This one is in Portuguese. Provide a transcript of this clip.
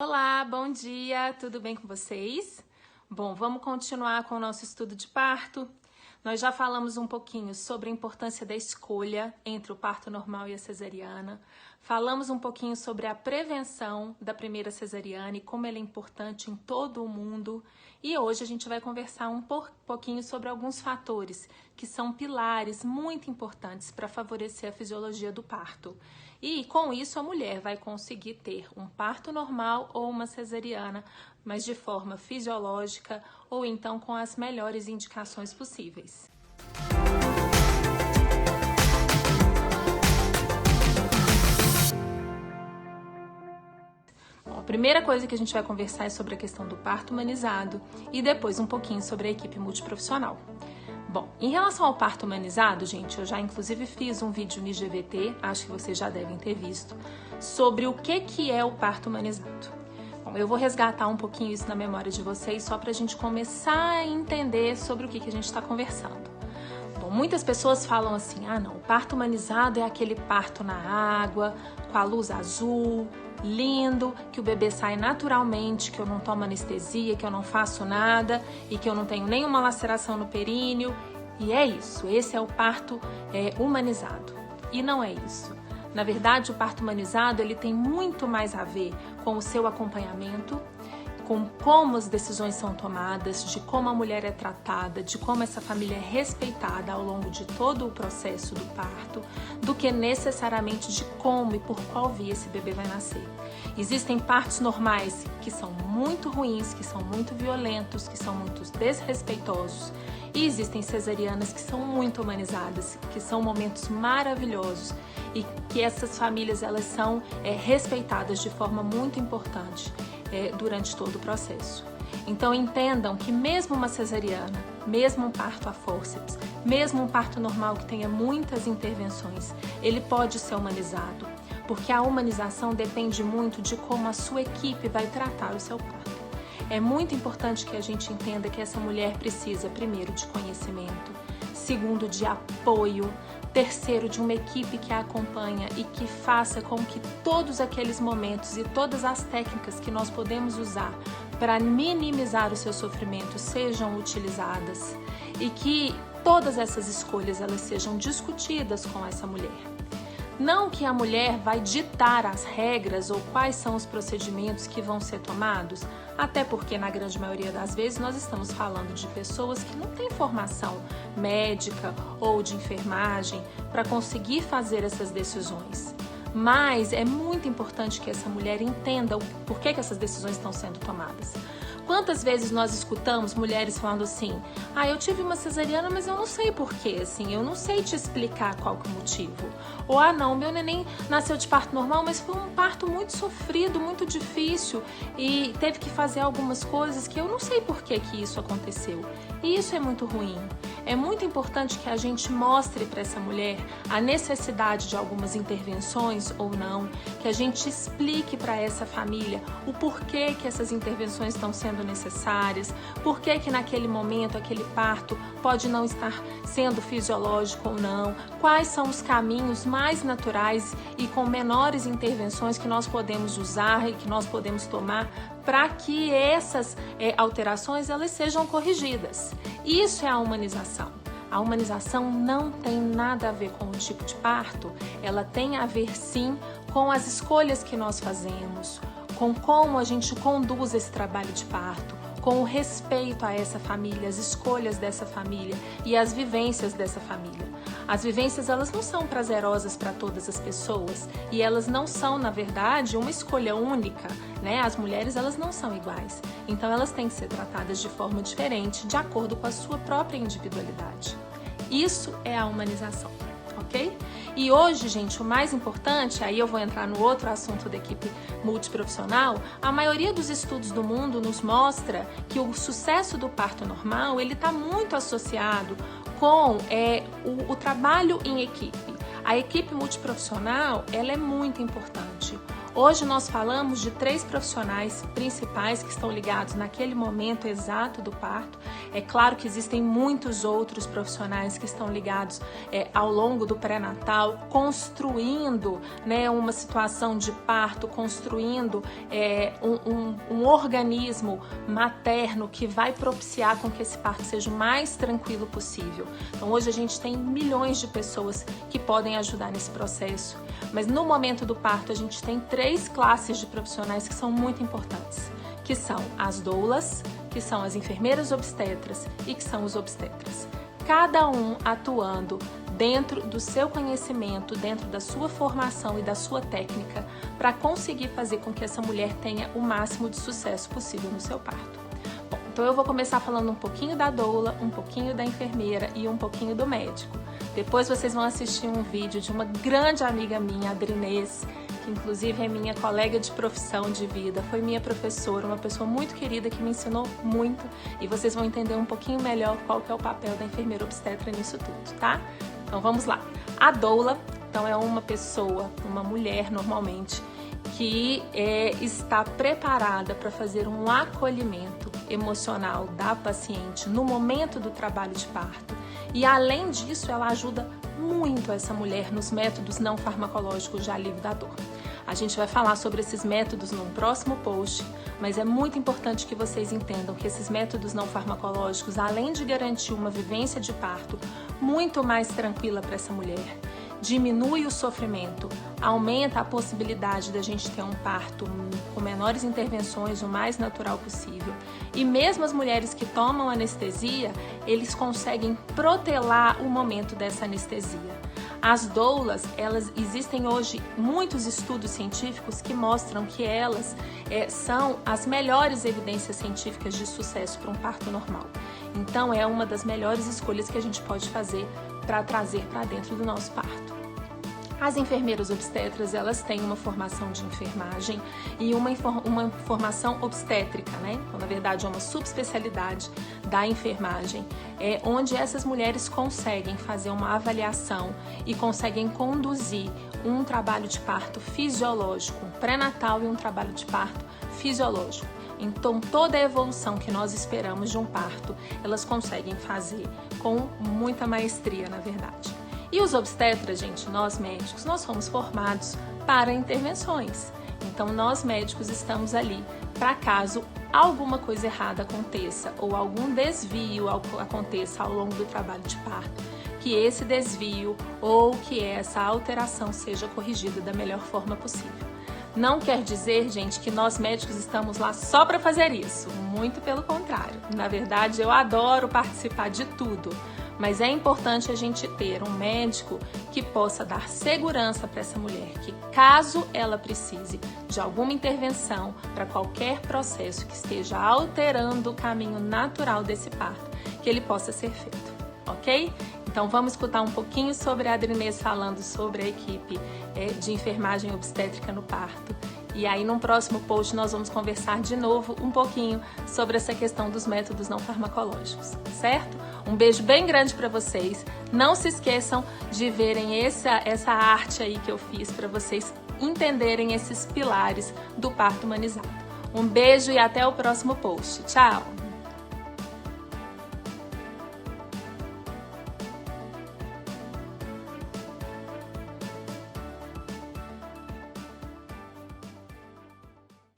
Olá, bom dia, tudo bem com vocês? Bom, vamos continuar com o nosso estudo de parto. Nós já falamos um pouquinho sobre a importância da escolha entre o parto normal e a cesariana. Falamos um pouquinho sobre a prevenção da primeira cesariana e como ela é importante em todo o mundo. E hoje a gente vai conversar um pouquinho sobre alguns fatores que são pilares muito importantes para favorecer a fisiologia do parto. E com isso a mulher vai conseguir ter um parto normal ou uma cesariana, mas de forma fisiológica ou então com as melhores indicações possíveis. Bom, a primeira coisa que a gente vai conversar é sobre a questão do parto humanizado e depois um pouquinho sobre a equipe multiprofissional. Bom, em relação ao parto humanizado, gente, eu já inclusive fiz um vídeo no IGVT, acho que vocês já devem ter visto, sobre o que é o parto humanizado. Bom, eu vou resgatar um pouquinho isso na memória de vocês, só para a gente começar a entender sobre o que a gente está conversando. Bom, muitas pessoas falam assim, não, o parto humanizado é aquele parto na água, com a luz azul, lindo, que o bebê sai naturalmente, que eu não tomo anestesia, que eu não faço nada e que eu não tenho nenhuma laceração no períneo. E é isso, esse é o parto humanizado. E não é isso. Na verdade, o parto humanizado ele tem muito mais a ver com o seu acompanhamento, com como as decisões são tomadas, de como a mulher é tratada, de como essa família é respeitada ao longo de todo o processo do parto, do que necessariamente de como e por qual via esse bebê vai nascer. Existem partos normais que são muito ruins, que são muito violentos, que são muito desrespeitosos, e existem cesarianas que são muito humanizadas, que são momentos maravilhosos e que essas famílias elas são respeitadas de forma muito importante durante todo o processo. Então entendam que mesmo uma cesariana, mesmo um parto a fórceps, mesmo um parto normal que tenha muitas intervenções, ele pode ser humanizado, porque a humanização depende muito de como a sua equipe vai tratar o seu parto. É muito importante que a gente entenda que essa mulher precisa, primeiro, de conhecimento, segundo, de apoio, terceiro, de uma equipe que a acompanha e que faça com que todos aqueles momentos e todas as técnicas que nós podemos usar para minimizar o seu sofrimento sejam utilizadas e que todas essas escolhas elas sejam discutidas com essa mulher. Não que a mulher vai ditar as regras ou quais são os procedimentos que vão ser tomados, até porque na grande maioria das vezes nós estamos falando de pessoas que não têm formação médica ou de enfermagem para conseguir fazer essas decisões. Mas é muito importante que essa mulher entenda o porquê que essas decisões estão sendo tomadas. Quantas vezes nós escutamos mulheres falando assim, eu tive uma cesariana, mas eu não sei porquê, assim, eu não sei te explicar qual que é o motivo. Ou, não, meu neném nasceu de parto normal, mas foi um parto muito sofrido, muito difícil e teve que fazer algumas coisas que eu não sei por que isso aconteceu. E isso é muito ruim. É muito importante que a gente mostre para essa mulher a necessidade de algumas intervenções ou não, que a gente explique para essa família o porquê que essas intervenções estão sendo necessárias, porquê que naquele momento aquele parto pode não estar sendo fisiológico ou não, quais são os caminhos mais naturais e com menores intervenções que nós podemos usar e que nós podemos tomar para que essas alterações elas sejam corrigidas. Isso é a humanização. A humanização não tem nada a ver com o tipo de parto, ela tem a ver sim com as escolhas que nós fazemos, com como a gente conduz esse trabalho de parto, com o respeito a essa família, as escolhas dessa família e as vivências dessa família. As vivências elas não são prazerosas para todas as pessoas e elas não são, na verdade, uma escolha única, né? As mulheres elas não são iguais, então elas têm que ser tratadas de forma diferente, de acordo com a sua própria individualidade. Isso é a humanização, ok? E hoje, gente, o mais importante, aí eu vou entrar no outro assunto da equipe multiprofissional, a maioria dos estudos do mundo nos mostra que o sucesso do parto normal, ele está muito associado com o trabalho em equipe. A equipe multiprofissional, ela é muito importante. Hoje nós falamos de 3 profissionais principais que estão ligados naquele momento exato do parto. É claro que existem muitos outros profissionais que estão ligados ao longo do pré-natal, construindo, né, uma situação de parto, construindo um organismo materno que vai propiciar com que esse parto seja o mais tranquilo possível. Então hoje a gente tem milhões de pessoas que podem ajudar nesse processo, mas no momento do parto a gente tem 3 classes de profissionais que são muito importantes, que são as doulas, que são as enfermeiras obstetras e que são os obstetras. Cada um atuando dentro do seu conhecimento, dentro da sua formação e da sua técnica, para conseguir fazer com que essa mulher tenha o máximo de sucesso possível no seu parto. Bom, então eu vou começar falando um pouquinho da doula, um pouquinho da enfermeira e um pouquinho do médico. Depois vocês vão assistir um vídeo de uma grande amiga minha, a Adrinês, que inclusive é minha colega de profissão de vida, foi minha professora, uma pessoa muito querida que me ensinou muito, e vocês vão entender um pouquinho melhor qual que é o papel da enfermeira obstetra nisso tudo, tá? Então vamos lá. A doula, então, é uma pessoa, uma mulher normalmente, que está preparada para fazer um acolhimento emocional da paciente no momento do trabalho de parto. E além disso, ela ajuda muito essa mulher nos métodos não farmacológicos de alívio da dor. A gente vai falar sobre esses métodos num próximo post, mas é muito importante que vocês entendam que esses métodos não farmacológicos, além de garantir uma vivência de parto muito mais tranquila para essa mulher, diminui o sofrimento, aumenta a possibilidade da gente ter um parto com menores intervenções, o mais natural possível. E mesmo as mulheres que tomam anestesia, eles conseguem protelar o momento dessa anestesia. As doulas, existem hoje muitos estudos científicos que mostram que elas são as melhores evidências científicas de sucesso para um parto normal. Então é uma das melhores escolhas que a gente pode fazer para trazer para dentro do nosso parto. As enfermeiras obstetras, elas têm uma formação de enfermagem e uma formação obstétrica, né? Então, na verdade, é uma subespecialidade da enfermagem, onde essas mulheres conseguem fazer uma avaliação e conseguem conduzir um trabalho de parto fisiológico, um pré-natal e um trabalho de parto fisiológico. Então, toda a evolução que nós esperamos de um parto, elas conseguem fazer com muita maestria, na verdade. E os obstetras, gente, nós médicos, nós fomos formados para intervenções. Então, nós médicos estamos ali para caso alguma coisa errada aconteça ou algum desvio aconteça ao longo do trabalho de parto, que esse desvio ou que essa alteração seja corrigida da melhor forma possível. Não quer dizer, gente, que nós médicos estamos lá só para fazer isso. Muito pelo contrário. Na verdade, eu adoro participar de tudo. Mas é importante a gente ter um médico que possa dar segurança para essa mulher, que caso ela precise de alguma intervenção para qualquer processo que esteja alterando o caminho natural desse parto, que ele possa ser feito, ok? Então vamos escutar um pouquinho sobre a Adrinês falando sobre a equipe de enfermagem obstétrica no parto. E aí, num próximo post, nós vamos conversar de novo um pouquinho sobre essa questão dos métodos não farmacológicos, certo? Um beijo bem grande para vocês. Não se esqueçam de verem essa arte aí que eu fiz para vocês entenderem esses pilares do parto humanizado. Um beijo e até o próximo post. Tchau!